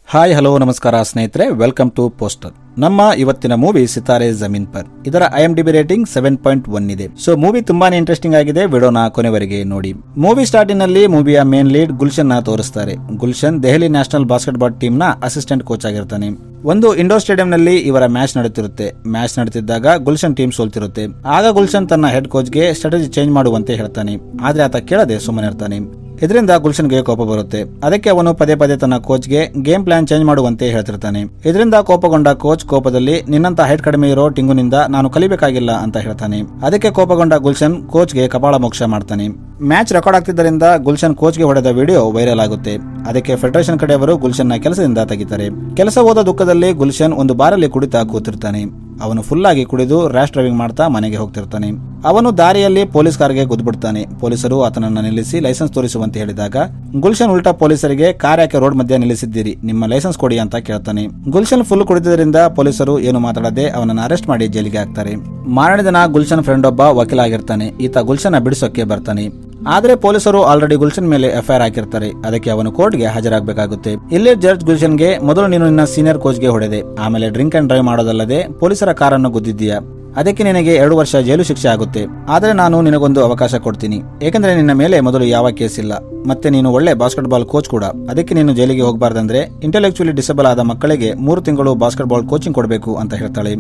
Hi hello ನಮಸ್ಕಾರ ಸ್ನೇಹಿತರೆ, welcome to poster. ನಮ್ಮ ಇವತ್ತಿನ ಮೂವಿ ಸಿತಾರೆ ಜಮೀನ್ ಪರ್. ಇದರ IMDb ರೇಟಿಂಗ್ 7.1 ಇದೆ. ಸೊ ಮೂವಿ ತುಂಬಾನೇ ಇಂಟ್ರೆಸ್ಟಿಂಗ್ ಆಗಿದೆ. ವಿಡಿಯೋನ ಕೊನೆವರೆಗೆ ನೋಡಿ. ಮೂವಿ ಸ್ಟಾರ್ಟಿಂಗ್ ನಲ್ಲಿ ಮೂವಿಯ ಮೇನ್ ಲೀಡ್ ಗುಲ್ಶನ್ ನ ತೋರಿಸ್ತಾರೆ. Gulshan Delhi national basketball team ನ ಅಸಿಸ್ಟೆಂಟ್ ಕೋಚ್ ಆಗಿರ್ತಾನೆ. ಒಂದು ಇಂಡೋರ್ ಸ್ಟೇಡಿಯಂ ನಲ್ಲಿ ಇವರ ಮ್ಯಾಚ್ ನಡೆಯುತ್ತಿರುತ್ತೆ. ಮ್ಯಾಚ್ ನಡೆಯುತ್ತಿದ್ದಾಗ ಗುಲ್ಶನ್ ಟೀಮ್ ಸೋಲ್ತಿರುತ್ತೆ. ಆಗ ಗುಲ್ಶನ್ ತನ್ನ ಹೆಡ್ ಕೋಚ್ ಗೆ ಸ್ಟ್ರಾಟಜಿ ಚೇಂಜ್ ಮಾಡುವಂತೆ ಹೇಳ್ತಾನೆ. ಆದ್ರೆ ಆತ ಕೇಳದೆ ಸುಮ್ಮನೆ ಇರ್ತಾನೆ. ಇದರಿಂದ ಗುಲ್ಶನ್ಗೆ ಕೋಪ ಬರುತ್ತೆ. ಅದಕ್ಕೆ ಅವನು ಪದೇ ಪದೇ ತನ್ನ ಕೋಚ್ಗೆ ಗೇಮ್ ಪ್ಲಾನ್ ಚೇಂಜ್ ಮಾಡುವಂತೆ ಹೇಳ್ತಿರ್ತಾನೆ. ಇದರಿಂದ ಕೋಪಗೊಂಡ ಕೋಚ್ ಕೋಪದಲ್ಲಿ ನಿನ್ನಂತ ಹೈಟ್ ಕಡಿಮೆ ಇರೋ ಟಿಂಗುನಿಂದ ನಾನು ಕಲಿಬೇಕಾಗಿಲ್ಲ ಅಂತ ಹೇಳ್ತಾನೆ. ಅದಕ್ಕೆ ಕೋಪಗೊಂಡ ಗುಲ್ಶನ್ ಕೋಚ್ಗೆ ಕಪಾಳ ಮೋಕ್ಷ ಮಾಡ್ತಾನೆ. ಮ್ಯಾಚ್ ರೆಕಾರ್ಡ್ ಆಗ್ತಿದ್ದರಿಂದ ಗುಲ್ಶನ್ ಕೋಚ್ಗೆ ಹೊಡೆದ ವಿಡಿಯೋ ವೈರಲ್ ಆಗುತ್ತೆ. ಅದಕ್ಕೆ ಫೆಡರೇಷನ್ ಕಡೆಯವರು ಗುಲ್ಶನ್ ನ ಕೆಲಸದಿಂದ ತೆಗಿತಾರೆ. ಕೆಲಸ ಹೋದ ದುಃಖದಲ್ಲಿ ಗುಲ್ಶನ್ ಒಂದು ಬಾರಲ್ಲಿ ಕುಡಿತಾ ಕೂತಿರ್ತಾನೆ. ಅವನು ಫುಲ್ ಆಗಿ ಕುಡಿದು ರ್ಯಾಶ್ ಡ್ರೈವಿಂಗ್ ಮಾಡ್ತಾ ಮನೆಗೆ ಹೋಗ್ತಿರ್ತಾನೆ. ಅವನು ದಾರಿಯಲ್ಲಿ ಪೊಲೀಸ್ ಕಾರ್ಗೆ ಗುದ್ಬಿಡ್ತಾನೆ. ಪೊಲೀಸರು ಆತನನ್ನ ನಿಲ್ಲಿಸಿ ಲೈಸೆನ್ಸ್ ತೋರಿಸುವಂತೆ ಹೇಳಿದಾಗ ಗುಲ್ಶನ್ ಉಲ್ಟಾ ಪೊಲೀಸರಿಗೆ ಕಾರ್ ಯಾಕೆ ರೋಡ್ ಮಧ್ಯೆ ನಿಲ್ಲಿಸಿದ್ದೀರಿ, ನಿಮ್ಮ ಲೈಸೆನ್ಸ್ ಕೊಡಿ ಅಂತ ಕೇಳ್ತಾನೆ. ಗುಲ್ಶನ್ ಫುಲ್ ಕುಡಿದಿದ್ದರಿಂದ ಪೊಲೀಸರು ಏನು ಮಾತಾಡದೆ ಅವನನ್ನು ಅರೆಸ್ಟ್ ಮಾಡಿ ಜೈಲಿಗೆ ಹಾಕ್ತಾರೆ. ಮಾರನೇ ದಿನ ಗುಲ್ಶನ್ ಫ್ರೆಂಡ್ ಒಬ್ಬ ವಕೀಲ ಆಗಿರ್ತಾನೆ. ಈತ ಗುಲ್ಶನ್ ಬಿಡಿಸೋಕೆ ಬರ್ತಾನೆ. ಆದ್ರೆ ಪೊಲೀಸರು ಆಲ್ರೆಡಿ ಗುಲ್ಶನ್ ಮೇಲೆ FIR ಹಾಕಿರ್ತಾರೆ. ಅದಕ್ಕೆ ಅವನು ಕೋರ್ಟ್ಗೆ ಹಾಜರಾಗಬೇಕಾಗುತ್ತೆ. ಇಲ್ಲಿ ಜಡ್ಜ್ ಗುಲ್ಶನ್ಗೆ, ಮೊದಲು ನೀನು ನಿನ್ನ ಸೀನಿಯರ್ ಕೋಚ್ಗೆ ಹೊಡೆದೆ, ಆಮೇಲೆ ಡ್ರಿಂಕ್ ಅಂಡ್ ಡ್ರೈವ್ ಮಾಡೋದಲ್ಲದೆ ಪೊಲೀಸರ ಕಾರನ್ನು ಗುದ್ದಿದ್ದೀಯಾ, ಅದಕ್ಕೆ ನಿನಗೆ 2 ವರ್ಷ ಜೈಲು ಶಿಕ್ಷೆ ಆಗುತ್ತೆ. ಆದ್ರೆ ನಾನು ನಿನಗೊಂದು ಅವಕಾಶ ಕೊಡ್ತೀನಿ, ಏಕೆಂದ್ರೆ ನಿನ್ನ ಮೇಲೆ ಮೊದಲು ಯಾವ ಕೇಸ್ ಇಲ್ಲ, ಮತ್ತೆ ನೀನು ಒಳ್ಳೆ ಬಾಸ್ಕೆಟ್ಬಾಲ್ ಕೋಚ್ ಕೂಡ. ಅದಕ್ಕೆ ನೀನು ಜೈಲಿಗೆ ಹೋಗಬಾರ್ದಂದ್ರೆ ಇಂಟೆಲೆಕ್ಚುಲಿ ಡಿಸೇಬಲ್ ಆದ ಮಕ್ಕಳಿಗೆ 3 ತಿಂಗಳು ಬಾಸ್ಕೆಟ್ಬಾಲ್ ಕೋಚಿಂಗ್ ಕೊಡಬೇಕು ಅಂತ ಹೇಳ್ತಾಳೆ.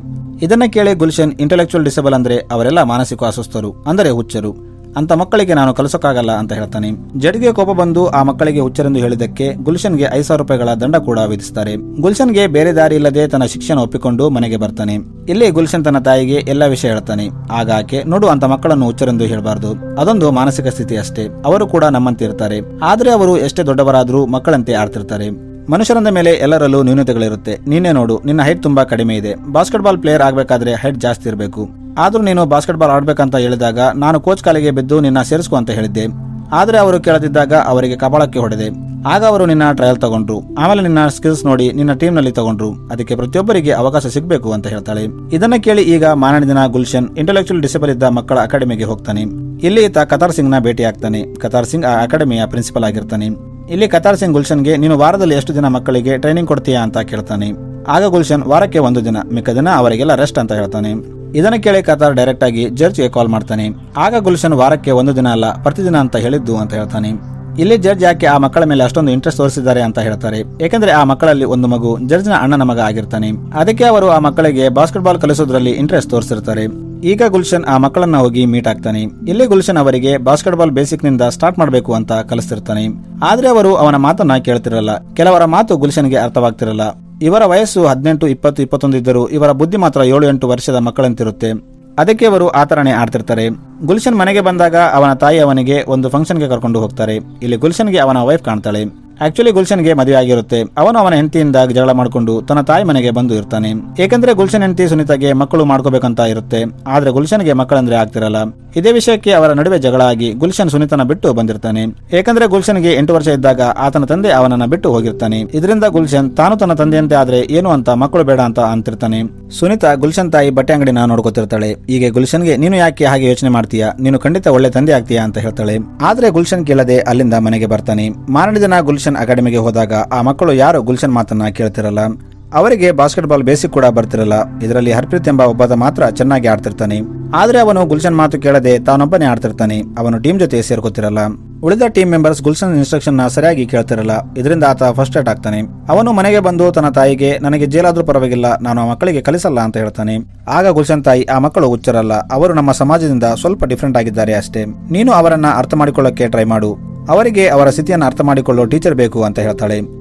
ಇದನ್ನ ಕೇಳಿ ಗುಲ್ಶನ್, ಇಂಟೆಲೆಕ್ಚುಯಲ್ ಡಿಸೇಬಲ್ ಅಂದ್ರೆ ಅವರೆಲ್ಲ ಮಾನಸಿಕ ಅಸ್ವಸ್ಥರು, ಅಂದರೆ ಹುಚ್ಚರು, ಅಂತ ಮಕ್ಕಳಿಗೆ ನಾನು ಕಲಿಸೋಕ್ಕಾಗಲ್ಲ ಅಂತ ಹೇಳ್ತಾನೆ. ಜಡ್ಗೆ ಕೋಪ ಬಂದು ಆ ಮಕ್ಕಳಿಗೆ ಹುಚ್ಚರೆಂದು ಹೇಳಿದ್ದಕ್ಕೆ ಗುಲ್ಶನ್ಗೆ 5,000 ರೂಪಾಯಿಗಳ ದಂಡ ಕೂಡ ವಿಧಿಸುತ್ತಾರೆ. ಗುಲ್ಶನ್ಗೆ ಬೇರೆ ದಾರಿ ಇಲ್ಲದೆ ತನ್ನ ಶಿಕ್ಷಣ ಒಪ್ಪಿಕೊಂಡು ಮನೆಗೆ ಬರ್ತಾನೆ. ಇಲ್ಲಿ ಗುಲ್ಶನ್ ತನ್ನ ತಾಯಿಗೆ ಎಲ್ಲಾ ವಿಷಯ ಹೇಳ್ತಾನೆ. ಆಗ ಆಕೆ, ನೋಡು, ಅಂತ ಮಕ್ಕಳನ್ನು ಹುಚ್ಚರೆಂದು ಹೇಳಬಾರದು, ಅದೊಂದು ಮಾನಸಿಕ ಸ್ಥಿತಿ ಅಷ್ಟೇ, ಅವರು ಕೂಡ ನಮ್ಮಂತೆ ಇರ್ತಾರೆ, ಆದ್ರೆ ಅವರು ಎಷ್ಟೇ ದೊಡ್ಡವರಾದ್ರೂ ಮಕ್ಕಳಂತೆ ಆಡ್ತಿರ್ತಾರೆ. ಮನುಷ್ಯರಂದ ಮೇಲೆ ಎಲ್ಲರಲ್ಲೂ ನ್ಯೂನತೆಗಳಿರುತ್ತೆ. ನೀನೇ ನೋಡು, ನಿನ್ನ ಹೈಟ್ ತುಂಬಾ ಕಡಿಮೆ ಇದೆ, ಬಾಸ್ಕೆಟ್ಬಾಲ್ ಪ್ಲೇಯರ್ ಆಗಬೇಕಾದ್ರೆ ಹೈಟ್ ಜಾಸ್ತಿ ಇರಬೇಕು, ಆದ್ರೂ ನೀನು ಬಾಸ್ಕೆಟ್ಬಾಲ್ ಆಡ್ಬೇಕಂತ ಹೇಳಿದಾಗ ನಾನು ಕೋಚ್ ಕಾಲಿಗೆ ಬಿದ್ದು ನಿನ್ನ ಸೇರಿಸ್ಕೊ ಅಂತ ಹೇಳಿದ್ದೆ, ಆದ್ರೆ ಅವರು ಕೇಳದಿದ್ದಾಗ ಅವರಿಗೆ ಕಪಾಳಕ್ಕೆ ಹೊಡೆದೆ. ಆಗ ಅವರು ನಿನ್ನ ಟ್ರಯಲ್ ತಗೊಂಡ್ರು, ಆಮೇಲೆ ನಿನ್ನ ಸ್ಕಿಲ್ಸ್ ನೋಡಿ ನಿನ್ನ ಟೀಮ್ ನಲ್ಲಿ ತಗೊಂಡ್ರು, ಅದಕ್ಕೆ ಪ್ರತಿಯೊಬ್ಬರಿಗೆ ಅವಕಾಶ ಸಿಗಬೇಕು ಅಂತ ಹೇಳ್ತಾಳೆ. ಇದನ್ನ ಕೇಳಿ ಈಗ ಮಾರನೇ ದಿನ ಗುಲ್ಶನ್ ಇಂಟೆಲೆಕ್ಚುಯಲ್ ಡಿಸೇಬಲ್ ಇದ್ದ ಮಕ್ಕಳ ಅಕಾಡೆಮಿಗೆ ಹೋಗ್ತಾನೆ. ಇಲ್ಲಿ ಈತ ಕತಾರ್ ಸಿಂಗ್ ನ ಭೇಟಿ ಆಗ್ತಾನೆ. ಕತಾರ್ ಸಿಂಗ್ ಆ ಅಕಾಡೆಮಿಯ ಪ್ರಿನ್ಸಿಪಲ್ ಆಗಿರ್ತಾನೆ. ಇಲ್ಲಿ ಕತಾರ್ ಸಿಂಗ್ ಗುಲ್ಶನ್ಗೆ, ನೀನು ವಾರದಲ್ಲಿ ಎಷ್ಟು ದಿನ ಮಕ್ಕಳಿಗೆ ಟ್ರೈನಿಂಗ್ ಕೊಡ್ತೀಯಾ ಅಂತ ಕೇಳ್ತಾನೆ. ಆಗ ಗುಲ್ಶನ್, ವಾರಕ್ಕೆ 1 ದಿನ, ಮಿಕ್ಕ ದಿನ ಅವರಿಗೆಲ್ಲ ರೆಸ್ಟ್ ಅಂತ ಹೇಳ್ತಾನೆ. ಇದನ್ನ ಕೇಳಿ ಕತಾರ್ ಡೈರೆಕ್ಟ್ ಆಗಿ ಜಡ್ಜ್ಗೆ ಕಾಲ್ ಮಾಡ್ತಾನೆ. ಆಗ ಗುಲ್ಶನ್ ವಾರಕ್ಕೆ 1 ದಿನ ಅಲ್ಲ, ಪ್ರತಿದಿನ ಅಂತ ಹೇಳಿದ್ದು ಅಂತ ಹೇಳ್ತಾನೆ. ಇಲ್ಲಿ ಜಡ್ಜ್ ಯಾಕೆ ಆ ಮಕ್ಕಳ ಮೇಲೆ ಅಷ್ಟೊಂದು ಇಂಟ್ರೆಸ್ಟ್ ತೋರಿಸಿದ್ದಾರೆ ಅಂತ ಹೇಳ್ತಾರೆ. ಯಾಕಂದ್ರೆ ಆ ಮಕ್ಕಳಲ್ಲಿ ಒಂದು ಮಗು ಜಡ್ಜ್ ನ ಅಣ್ಣನ ಮಗ ಆಗಿರ್ತಾನೆ. ಅದಕ್ಕೆ ಅವರು ಆ ಮಕ್ಕಳಿಗೆ ಬಾಸ್ಕೆಟ್ಬಾಲ್ ಕಲಿಸೋದ್ರಲ್ಲಿ ಇಂಟ್ರೆಸ್ಟ್ ತೋರಿಸಿರ್ತಾರೆ. ಈಗ ಗುಲ್ಶನ್ ಆ ಮಕ್ಕಳನ್ನ ಹೋಗಿ ಮೀಟ್ ಆಗ್ತಾನೆ. ಇಲ್ಲಿ ಗುಲ್ಶನ್ ಅವರಿಗೆ ಬಾಸ್ಕೆಟ್ಬಾಲ್ ಬೇಸಿಕ್ ನಿಂದ ಸ್ಟಾರ್ಟ್ ಮಾಡಬೇಕು ಅಂತ ಕಲಿಸ್ತಿರ್ತಾನೆ. ಆದ್ರೆ ಅವರು ಅವನ ಮಾತನ್ನ ಕೇಳ್ತಿರಲ್ಲ. ಕೆಲವರ ಮಾತು ಗುಲ್ಶನ್ಗೆ ಅರ್ಥವಾಗ್ತಿರಲ್ಲ. ಇವರ ವಯಸ್ಸು 18, 20, 21 ಇದ್ದರೂ ಇವರ ಬುದ್ಧಿ ಮಾತ್ರ 7-8 ವರ್ಷದ ಮಕ್ಕಳಂತಿರುತ್ತೆ. ಅದಕ್ಕೆ ಅವರು ಆತರನೇ ಆಡ್ತಿರ್ತಾರೆ. ಗುಲ್ಶನ್ ಮನೆಗೆ ಬಂದಾಗ ಅವನ ತಾಯಿ ಅವನಿಗೆ ಒಂದು ಫಂಕ್ಷನ್ಗೆ ಕರ್ಕೊಂಡು ಹೋಗ್ತಾರೆ. ಇಲ್ಲಿ ಗುಲ್ಶನ್ಗೆ ಅವನ ವೈಫ್ ಕಾಣ್ತಾಳೆ. ಆಕ್ಚುಲಿ ಗುಲ್ಶನ್ಗೆ ಮದುವೆ ಆಗಿರುತ್ತೆ. ಅವನು ಅವನ ಹೆಂಡತಿಯಿಂದ ಜಗಳ ಮಾಡಿಕೊಂಡು ತನ್ನ ತಾಯಿ ಮನೆಗೆ ಬಂದು ಇರ್ತಾನೆ. ಏಕೆಂದ್ರೆ ಗುಲ್ಶನ್ ಹೆಂಡತಿ ಸುನೀತಾಗೆ ಮಕ್ಕಳು ಮಾಡ್ಕೋಬೇಕಂತ ಇರುತ್ತೆ, ಆದ್ರೆ ಗುಲ್ಶನ್ಗೆ ಮಕ್ಕಳಂದ್ರೆ ಆಗ್ತಿರಲ್ಲ. ಇದೇ ವಿಷಯಕ್ಕೆ ಅವರ ನಡುವೆ ಜಗಳ ಆಗಿ ಗುಲ್ಶನ್ ಸುನೀತನ ಬಿಟ್ಟು ಬಂದಿರ್ತಾನೆ. ಏಕೆಂದ್ರೆ ಗುಲ್ಶನ್ಗೆ 8 ವರ್ಷ ಇದ್ದಾಗ ಆತನ ತಂದೆ ಅವನನ್ನ ಬಿಟ್ಟು ಹೋಗಿರ್ತಾನೆ. ಇದರಿಂದ ಗುಲ್ಶನ್ ತಾನು ತನ್ನ ತಂದೆಯಂತೆ ಆದ್ರೆ ಏನು ಅಂತ ಮಕ್ಕಳು ಬೇಡ ಅಂತ ಅಂತಿರ್ತಾನೆ. ಸುನೀತಾ ಗುಲ್ಶನ್ ತಾಯಿ ಬಟ್ಟೆ ಅಂಗಡಿನ ನೋಡ್ಕೋತಿರ್ತಾಳೆ. ಈಗ ಗುಲ್ಶನ್ಗೆ, ನೀನು ಯಾಕೆ ಹಾಗೆ ಯೋಚನೆ ಮಾಡ್ತೀಯಾ, ನೀನು ಖಂಡಿತ ಒಳ್ಳೆ ತಂದೆ ಆಗ್ತೀಯಾ ಅಂತ ಹೇಳ್ತಾಳೆ. ಆದ್ರೆ ಗುಲ್ಶನ್ ಕೇಳದೆ ಅಲ್ಲಿಂದ ಮನೆಗೆ ಬರ್ತಾನೆ. ಮಾರನೇ ದಿನ ಗುಲ್ಶನ್ ಅಕಾಡೆಮಿಗೆ ಹೋದಾಗ ಆ ಮಕ್ಕಳು ಯಾರು ಗುಲ್ಶನ್ ಮಾತನ್ನ ಕೇಳ್ತಿರಲ್ಲ. ಅವರಿಗೆ ಬಾಸ್ಕೆಟ್ಬಾಲ್ ಬೇಸಿಕ್ ಕೂಡ ಬರ್ತಿರಲ್ಲ. ಇದರಲ್ಲಿ ಹರ್ಪ್ರೀತ್ ಎಂಬ ಒಬ್ಬದ ಮಾತ್ರ ಚೆನ್ನಾಗಿ ಆಡ್ತಿರ್ತಾನೆ. ಆದ್ರೆ ಅವನು ಗುಲ್ಶನ್ ಮಾತು ಕೇಳದೆ ತಾನೊಬ್ಬನೇ ಆಡ್ತಿರ್ತಾನೆ. ಅವನು ಟೀಮ್ ಜೊತೆ ಸೇರ್ಕೋತಿರಲ್ಲ. ಉಳಿದ ಟೀಮ್ ಮೆಂಬರ್ಸ್ ಗುಲ್ಶನ್ ಇನ್ಸ್ಟ್ರಕ್ಷನ್ ನ ಸರಿಯಾಗಿ ಕೇಳ್ತಿರಲ್ಲ. ಇದರಿಂದ ಆತ ಫಸ್ಟ್ರೇಟ್ ಆಗ್ತಾನೆ. ಅವನು ಮನೆಗೆ ಬಂದು ತನ್ನ ತಾಯಿಗೆ, ನನಗೆ ಜೈಲಾದ್ರೂ ಪರವಾಗಿಲ್ಲ, ನಾನು ಆ ಮಕ್ಕಳಿಗೆ ಕಲಿಸಲ್ಲ ಅಂತ ಹೇಳ್ತಾನೆ. ಆಗ ಗುಲ್ಶನ್ ತಾಯಿ, ಆ ಮಕ್ಕಳು ಹುಚ್ಚರಲ್ಲ, ಅವರು ನಮ್ಮ ಸಮಾಜದಿಂದ ಸ್ವಲ್ಪ ಡಿಫ್ರೆಂಟ್ ಆಗಿದ್ದಾರೆ ಅಷ್ಟೇ, ನೀನು ಅವರನ್ನ ಅರ್ಥ ಮಾಡಿಕೊಳ್ಳಕ್ಕೆ ಟ್ರೈ ಮಾಡು, ಅವರಿಗೆ ಅವರ ಸ್ಥಿತಿಯನ್ನು ಅರ್ಥ ಮಾಡಿಕೊಳ್ಳೋ ಟೀಚರ್ ಬೇಕು ಅಂತ ಹೇಳ್ತಾಳೆ.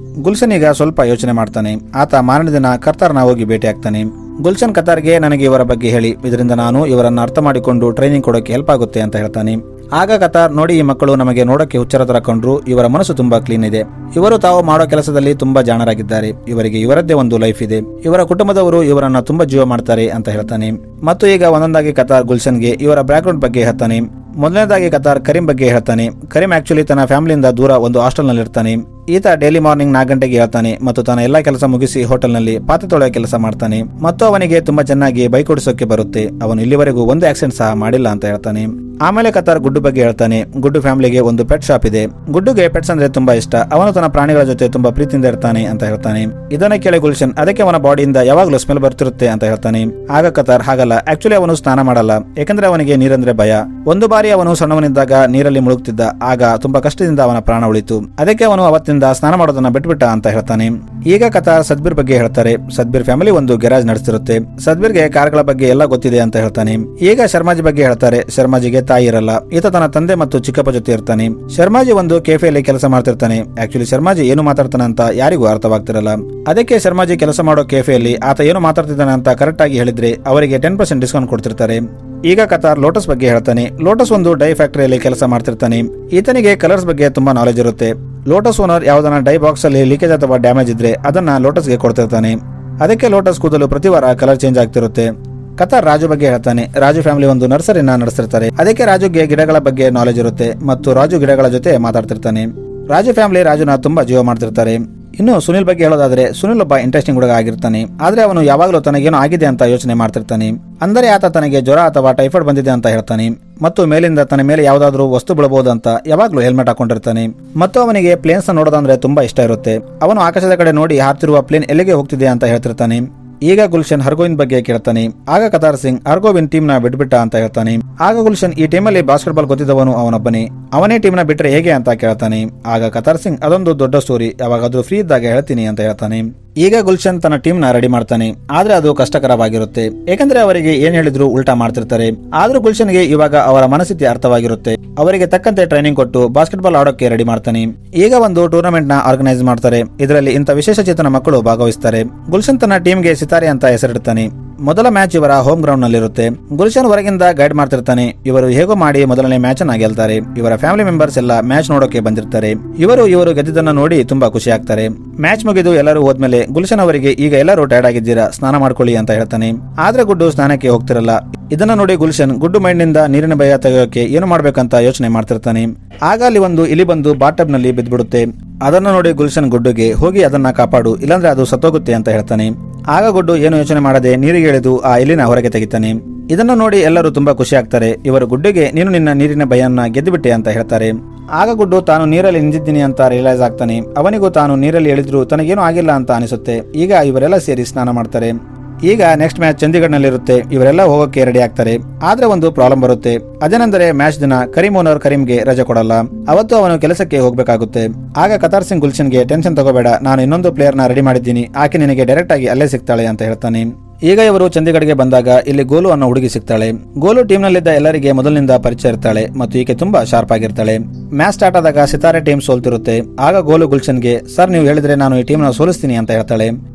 ಗುಲ್ಶನ್ ಈಗ ಸ್ವಲ್ಪ ಯೋಚನೆ ಮಾಡ್ತಾನೆ. ಆತ ಮಾರನೇ ದಿನ ಕತಾರ್ನ ಹೋಗಿ ಭೇಟಿ ಆಗ್ತಾನೆ. ಗುಲ್ಶನ್ ಕತಾರ್ಗೆ, ನನಗೆ ಇವರ ಬಗ್ಗೆ ಹೇಳಿ, ಇದರಿಂದ ನಾನು ಇವರನ್ನ ಅರ್ಥ ಮಾಡಿಕೊಂಡು ಟ್ರೈನಿಂಗ್ ಕೊಡೋಕೆ ಹೆಲ್ಪ್ ಆಗುತ್ತೆ ಅಂತ ಹೇಳ್ತಾನೆ. ಆಗ ಕತಾರ್, ನೋಡಿ, ಈ ಮಕ್ಕಳು ನಮಗೆ ನೋಡಕ್ಕೆ ಹುಚ್ಚರ ತರ ಕಂಡ್ರು, ಇವರ ಮನಸ್ಸು ತುಂಬಾ ಕ್ಲೀನ್ ಇದೆ, ಇವರು ತಾವು ಮಾಡೋ ಕೆಲಸದಲ್ಲಿ ತುಂಬಾ ಜಾಣರಾಗಿದ್ದಾರೆ, ಇವರಿಗೆ ಇವರದ್ದೇ ಒಂದು ಲೈಫ್ ಇದೆ, ಇವರ ಕುಟುಂಬದವರು ಇವರನ್ನ ತುಂಬಾ ಜೀವ ಮಾಡ್ತಾರೆ ಅಂತ ಹೇಳ್ತಾನೆ. ಮತ್ತು ಈಗ ಒಂದೊಂದಾಗಿ ಕತಾರ್ ಗುಲ್ಶನ್ಗೆ ಇವರ ಬ್ಯಾಕ್ಗ್ರೌಂಡ್ ಬಗ್ಗೆ ಹೇಳ್ತಾನೆ. ಮೊದಲನೇದಾಗಿ ಕತಾರ್ ಕರೀಂ ಬಗ್ಗೆ ಹೇಳ್ತಾನೆ. ಕರೀಂ ಆಕ್ಚುಲಿ ತನ್ನ ಫ್ಯಾಮಿಲಿಯಿಂದ ದೂರ ಒಂದು ಹಾಸ್ಟೆಲ್ ನಲ್ಲಿ ಇರ್ತಾನೆ. ಈತ ಡೈಲಿ ಮಾರ್ನಿಂಗ್ 4 ಗಂಟೆಗೆ ಹೇಳ್ತಾನೆ ಮತ್ತು ತನ್ನ ಎಲ್ಲಾ ಕೆಲಸ ಮುಗಿಸಿ ಹೋಟೆಲ್ನಲ್ಲಿ ಪಾತ್ರೆ ತೊಳೆಯೋ ಕೆಲಸ ಮಾಡ್ತಾನೆ ಮತ್ತು ಅವನಿಗೆ ತುಂಬಾ ಚೆನ್ನಾಗಿ ಬೈಕ್ ಓಡಿಸೋಕೆ ಬರುತ್ತೆ. ಅವನು ಇಲ್ಲಿವರೆಗೂ ಒಂದು ಆಕ್ಸಿಡೆಂಟ್ ಸಹ ಮಾಡಿಲ್ಲ ಅಂತ ಹೇಳ್ತಾನೆ. ಆಮೇಲೆ ಕತಾರ್ ಗುಡ್ಡು ಬಗ್ಗೆ ಹೇಳ್ತಾನೆ. ಗುಡ್ಡು ಫ್ಯಾಮಿಲಿಗೆ ಒಂದು ಪೆಟ್ ಶಾಪ್ ಇದೆ. ಗುಡ್ಡುಗೆ ಪೆಟ್ಸ್ ಅಂದ್ರೆ ತುಂಬಾ ಇಷ್ಟ. ಅವನು ತನ್ನ ಪ್ರಾಣಿಗಳ ಜೊತೆ ತುಂಬಾ ಪ್ರೀತಿಯಿಂದ ಇರ್ತಾನೆ ಅಂತ ಹೇಳ್ತಾನೆ. ಇದನ್ನ ಕೇಳಿ ಗುಲ್ಶನ್ ಅದಕ್ಕೆ ಅವನ ಬಾಡಿಯಿಂದ ಯಾವಾಗಲೂ ಸ್ಮೆಲ್ ಬರ್ತಿರುತ್ತೆ ಅಂತ ಹೇಳ್ತಾನೆ. ಆಗ ಕತಾರ್ ಹಾಗಲ್ಲ, ಆಕ್ಚುಲಿ ಅವನು ಸ್ನಾನ ಮಾಡಲ್ಲ, ಯಾಕಂದ್ರೆ ಅವನಿಗೆ ನೀರಂದ್ರೆ ಭಯ. ಒಂದು ಬಾರಿ ಅವನು ಸಣ್ಣವನಿದ್ದಾಗ ನೀರಲ್ಲಿ ಮುಳುಗುತ್ತಿದ್ದ, ಆಗ ತುಂಬಾ ಕಷ್ಟದಿಂದ ಅವನ ಪ್ರಾಣ ಉಳಿತು. ಅದಕ್ಕೆ ಅವನು ಅವತ್ತಿಂದ ಸ್ನಾನ ಮಾಡೋದನ್ನ ಬಿಟ್ಬಿಟ್ಟ ಅಂತ ಹೇಳ್ತಾನೆ. ಈಗ ಕತಾರ್ ಸದ್ಬೀರ್ ಬಗ್ಗೆ ಹೇಳ್ತಾರೆ. ಸದ್ಬೀರ್ ಫ್ಯಾಮಿಲಿ ಒಂದು ಗ್ಯಾರೇಜ್ ನಡೆಸ್ತಿರುತ್ತೆ. ಸದ್ಬೀರ್ಗೆ ಕಾರ್ಗಳ ಬಗ್ಗೆ ಎಲ್ಲ ಗೊತ್ತಿದೆ ಅಂತ ಹೇಳ್ತಾನೆ. ಈಗ ಶರ್ಮಾಜಿ ಬಗ್ಗೆ ಹೇಳ್ತಾರೆ. ಶರ್ಮಾಜಿಗೆ ತಾಯಿ ಇರಲ್ಲ. ಈತ ತನ್ನ ತಂದೆ ಮತ್ತು ಚಿಕ್ಕಪ್ಪ ಜೊತೆ ಇರ್ತಾನೆ. ಶರ್ಮಾಜಿ ಒಂದು ಕೆಫೆಯಲ್ಲಿ ಕೆಲಸ ಮಾಡ್ತಿರ್ತಾನೆ. ಆಕ್ಚುಲಿ ಶರ್ಮಾಜಿ ಏನು ಮಾತಾಡ್ತಾನೆ ಅಂತ ಯಾರಿಗೂ ಅರ್ಥವಾಗ್ತಿರಲ್ಲ. ಅದಕ್ಕೆ ಶರ್ಮಾಜಿ ಕೆಲಸ ಮಾಡೋ ಕೆಫೆಯಲ್ಲಿ ಆತ ಏನು ಮಾತಾಡ್ತಿದ್ದಾನೆ ಅಂತ ಕರೆಕ್ಟ್ ಆಗಿ ಹೇಳಿದ್ರೆ ಅವರಿಗೆ 10% ಡಿಸ್ಕೌಂಟ್ ಕೊಡ್ತಿರ್ತಾರೆ. ಈಗ ಕತಾರ್ ಲೋಟಸ್ ಬಗ್ಗೆ ಹೇಳ್ತಾನೆ. ಲೋಟಸ್ ಒಂದು ಡೈ ಫ್ಯಾಕ್ಟರಿಯಲ್ಲಿ ಕೆಲಸ ಮಾಡ್ತಿರ್ತಾನೆ. ಈತನಿಗೆ ಕಲರ್ಸ್ ಬಗ್ಗೆ ತುಂಬಾ ನಾಲೆಜ್ ಇರುತ್ತೆ. ಲೋಟಸ್ ಓನರ್ ಯಾವ್ದನ್ನ ಡೈ ಬಾಕ್ಸ್ ಅಲ್ಲಿ ಲೀಕೇಜ್ ಅಥವಾ ಡ್ಯಾಮೇಜ್ ಇದ್ರೆ ಅದನ್ನ ಲೋಟಸ್ಗೆ ಕೊಡ್ತಿರ್ತಾನೆ. ಅದಕ್ಕೆ ಲೋಟಸ್ ಕೂದಲು ಪ್ರತಿ ವಾರ ಕಲರ್ ಚೇಂಜ್ ಆಗ್ತಿರುತ್ತೆ. ಕತಾರ್ ರಾಜು ಬಗ್ಗೆ ಹೇಳ್ತಾನೆ. ರಾಜು ಫ್ಯಾಮಿಲಿ ಒಂದು ನರ್ಸರಿನ ನಡೆಸ್ತಿರ್ತಾರೆ. ಅದಕ್ಕೆ ರಾಜುಗೆ ಗಿಡಗಳ ಬಗ್ಗೆ ನಾಲೆಜ್ ಇರುತ್ತೆ ಮತ್ತು ರಾಜು ಗಿಡಗಳ ಜೊತೆ ಮಾತಾಡ್ತಿರ್ತಾನೆ. ರಾಜು ಫ್ಯಾಮಿಲಿ ರಾಜುನ ತುಂಬಾ ಜೀವ ಮಾಡ್ತಿರ್ತಾರೆ. ಇನ್ನು ಸುನಿಲ್ ಬಗ್ಗೆ ಹೇಳೋದಾದ್ರೆ, ಸುನಿಲ್ ಒಬ್ಬ ಇಂಟ್ರೆಸ್ಟಿಂಗ್ ಹುಡುಗ ಆಗಿರ್ತಾನೆ. ಆದ್ರೆ ಅವನು ಯಾವಾಗಲೂ ತನಗೇನೋ ಆಗಿದೆ ಅಂತ ಯೋಚನೆ ಮಾಡ್ತಿರ್ತಾನೆ. ಅಂದರೆ ಆತ ತನಗೆ ಜ್ವರ ಅಥವಾ ಟೈಫಾಯ್ಡ್ ಬಂದಿದೆ ಅಂತ ಹೇಳ್ತಾನೆ ಮತ್ತು ಮೇಲಿಂದ ತನ್ನ ಮೇಲೆ ಯಾವ್ದಾದ್ರು ವಸ್ತು ಬೀಳಬಹುದು ಅಂತ ಯಾವಾಗ್ಲೂ ಹೆಲ್ಮೆಟ್ ಹಾಕೊಂಡಿರ್ತಾನೆ. ಮತ್ತು ಅವನಿಗೆ ಪ್ಲೇನ್ಸ್ ನೋಡೋದಂದ್ರೆ ತುಂಬಾ ಇಷ್ಟ ಇರುತ್ತೆ. ಅವನು ಆಕಾಶದ ಕಡೆ ನೋಡಿ ಹಾರ್ತಿರುವ ಪ್ಲೇನ್ ಎಲ್ಲಿಗೆ ಹೋಗ್ತಿದೆ ಅಂತ ಹೇಳ್ತಿರ್ತಾನೆ. ಈಗ ಗುಲ್ಶನ್ ಹರ್ಗೋವಿಂದ್ ಬಗ್ಗೆ ಕೇಳ್ತಾನೆ. ಆಗ ಕತಾರ್ ಸಿಂಗ್ ಹರ್ಗೋವಿಂದ್ ಟೀಮ್ ನ ಬಿಟ್ಬಿಟ್ಟ ಅಂತ ಹೇಳ್ತಾನೆ. ಆಗ ಗುಲ್ಶನ್ ಈ ಟೀಮಲ್ಲಿ ಬಾಸ್ಕೆಟ್ಬಾಲ್ ಗೊತ್ತಿದ್ದವನು ಅವನೊಬ್ಬನೇ, ಅವನೇ ಟೀಮ್ ನ ಬಿಟ್ರೆ ಹೇಗೆ ಅಂತ ಕೇಳ್ತಾನೆ. ಆಗ ಕತಾರ್ ಸಿಂಗ್ ಅದೊಂದು ದೊಡ್ಡ ಸ್ಟೋರಿ, ಯಾವಾಗಾದ್ರೂ ಫ್ರೀ ಇದ್ದಾಗ ಹೇಳ್ತೀನಿ ಅಂತ ಹೇಳ್ತಾನೆ. ಈಗ ಗುಲ್ಶನ್ ತನ್ನ ಟೀಮ್ ನ ರೆಡಿ ಮಾಡ್ತಾನೆ. ಆದ್ರೆ ಅದು ಕಷ್ಟಕರವಾಗಿರುತ್ತೆ, ಯಾಕಂದ್ರೆ ಅವರಿಗೆ ಏನ್ ಹೇಳಿದ್ರು ಉಲ್ಟಾ ಮಾಡ್ತಿರ್ತಾರೆ. ಆದ್ರೂ ಗುಲ್ಶನ್ಗೆ ಇವಾಗ ಅವರ ಮನಸ್ಥಿತಿ ಅರ್ಥವಾಗಿರುತ್ತೆ. ಅವರಿಗೆ ತಕ್ಕಂತೆ ಟ್ರೈನಿಂಗ್ ಕೊಟ್ಟು ಬಾಸ್ಕೆಟ್ಬಾಲ್ ಆಡೋಕೆ ರೆಡಿ ಮಾಡ್ತಾನೆ. ಈಗ ಒಂದು ಟೂರ್ನಮೆಂಟ್ ನ ಆರ್ಗನೈಸ್ ಮಾಡ್ತಾರೆ. ಇದರಲ್ಲಿ ಇಂಥ ವಿಶೇಷ ಚೇತನ ಮಕ್ಕಳು ಭಾಗವಹಿಸ್ತಾರೆ. ಗುಲ್ಶನ್ ತನ್ನ ಟೀಮ್ಗೆ ಸಿತಾರೆ ಅಂತ ಹೆಸರಿಡ್ತಾನೆ. ಮೊದಲ ಮ್ಯಾಚ್ ಇವರ ಹೋಮ್ ಗ್ರೌಂಡ್ ನಲ್ಲಿರುತ್ತೆ. ಗುಲ್ಶನ್ ಹೊರಗಿಂದ ಗೈಡ್ ಮಾಡ್ತಿರ್ತಾನೆ. ಇವರು ಹೇಗೋ ಮಾಡಿ ಮೊದಲನೇ ಮ್ಯಾಚ್ ಅನ್ನ ಗೆಲ್ತಾರೆ. ಇವರ ಫ್ಯಾಮಿಲಿ ಮೆಂಬರ್ಸ್ ಎಲ್ಲ ಮ್ಯಾಚ್ ನೋಡೋಕೆ ಬಂದಿರ್ತಾರೆ. ಇವರು ಗೆದ್ದಿದ್ದನ್ನ ನೋಡಿ ತುಂಬಾ ಖುಷಿ ಆಗ್ತಾರೆ. ಮ್ಯಾಚ್ ಮುಗಿದು ಎಲ್ಲರೂ ಹೋದ್ಮೇಲೆ ಗುಲ್ಶನ್ ಅವರಿಗೆ ಈಗ ಎಲ್ಲರೂ ಟೈರ್ಡ್ ಆಗಿದ್ದೀರಾ, ಸ್ನಾನ ಮಾಡ್ಕೊಳ್ಳಿ ಅಂತ ಹೇಳ್ತಾನೆ. ಆದ್ರೆ ಗುಡ್ಡು ಸ್ನಾನಕ್ಕೆ ಹೋಗ್ತಿರಲ್ಲ. ಇದನ್ನ ನೋಡಿ ಗುಲ್ಶನ್ ಗುಡ್ಡು ಮೈಂಡ್ ನಿಂದ ನೀರಿನ ಭಯ ತೆಗೆಯೋಕೆ ಏನು ಮಾಡ್ಬೇಕಂತ ಯೋಚನೆ ಮಾಡ್ತಿರ್ತಾನೆ. ಆಗ ಅಲ್ಲಿ ಒಂದು ಇಲಿ ಬಂದು ಬಾಟಬ್ ನಲ್ಲಿ ಬಿದ್ದ್ಬಿಡುತ್ತೆ. ಅದನ್ನ ನೋಡಿ ಗುಲ್ಶನ್ ಗುಡ್ಡುಗೆ ಹೋಗಿ ಅದನ್ನ ಕಾಪಾಡು, ಇಲ್ಲಾಂದ್ರೆ ಅದು ಸತ್ತೋಗುತ್ತೆ ಅಂತ ಹೇಳ್ತಾನೆ. ಆಗ ಗುಡ್ಡು ಏನು ಯೋಚನೆ ಮಾಡದೆ ನೀರಿಗೆ ಇಳಿದು ಆ ಇಲಿನ ಹೊರಗೆ ತೆಗಿತಾನೆ. ಇದನ್ನ ನೋಡಿ ಎಲ್ಲರೂ ತುಂಬಾ ಖುಷಿ ಆಗ್ತಾರೆ. ಇವರು ಗುಡ್ಡುಗೆ ನೀನು ನಿನ್ನ ನೀರಿನ ಭಯನ್ನ ಗೆದ್ದುಬಿಟ್ಟೆ ಅಂತ ಹೇಳ್ತಾರೆ. ಆಗ ಗುಡ್ಡು ತಾನು ನೀರಲ್ಲಿ ನಿಂತಿದ್ದೀನಿ ಅಂತ ರಿಯಲೈಸ್ ಆಗ್ತಾನೆ. ಅವನಿಗೂ ತಾನು ನೀರಲ್ಲಿ ಇಳಿದ್ರು ತನಗೇನು ಆಗಿಲ್ಲ ಅಂತ ಅನಿಸುತ್ತೆ. ಈಗ ಇವರೆಲ್ಲ ಸೇರಿ ಸ್ನಾನ ಮಾಡ್ತಾರೆ. ಈಗ ನೆಕ್ಸ್ಟ್ ಮ್ಯಾಚ್ ಚಂಡೀಗಢ್ ನಲ್ಲಿರುತ್ತೆ. ಇವರೆಲ್ಲ ಹೋಗೋಕೆ ರೆಡಿ ಆಗ್ತಾರೆ. ಆದ್ರೆ ಒಂದು ಪ್ರಾಬ್ಲಮ್ ಬರುತ್ತೆ. ಅದೇನೆಂದರೆ ಮ್ಯಾಚ್ ದಿನ ಕರೀಂ ಓನರ್ ಕರೀಂಗೆ ರಜೆ ಕೊಡಲ್ಲ. ಅವತ್ತು ಅವನು ಕೆಲಸಕ್ಕೆ ಹೋಗ್ಬೇಕಾಗುತ್ತೆ. ಆಗ ಕತಾರ್ ಸಿಂಗ್ ಗುಲ್ಶನ್ಗೆ ಟೆನ್ಷನ್ ತಗೋಬೇಡ, ನಾನು ಇನ್ನೊಂದು ಪ್ಲೇಯರ್ ನ ರೆಡಿ ಮಾಡಿದ್ದೀನಿ, ಆಕೆ ನಿನಗೆ ಡೈರೆಕ್ಟ್ ಆಗಿ ಅಲ್ಲೇ ಸಿಗ್ತಾಳೆ ಅಂತ ಹೇಳ್ತಾನೆ. ಈಗ ಇವರು ಚಂಡೀಗಢ್ಗೆ ಬಂದಾಗ ಇಲ್ಲಿ ಗೋಲು ಅನ್ನೋ ಹುಡುಗಿ ಸಿಗ್ತಾಳೆ. ಗೋಲು ಟೀಮ್ ನಲ್ಲಿದ್ದ ಎಲ್ಲರಿಗೆ ಮೊದಲಿನಿಂದ ಪರಿಚಯ ಇರ್ತಾಳೆ ಮತ್ತು ಈಕೆ ತುಂಬಾ ಶಾರ್ಪ್ ಆಗಿರ್ತಾಳೆ. ಮ್ಯಾಚ್ ಸ್ಟಾರ್ಟ್ ಆದಾಗ ಸಿತಾರೆ ಟೀಮ್ ಸೋಲ್ತಿರುತ್ತೆ. ಆಗ ಗೋಲು ಗುಲ್ಶನ್ಗೆ, ಸರ್ ನೀವು ಹೇಳಿದ್ರೆ ನಾನು ಈ ಟೀಮ್ ನ ಸೋಲಿಸ್ತೀನಿ ಅಂತ ಹೇಳ್ತಾಳೆ.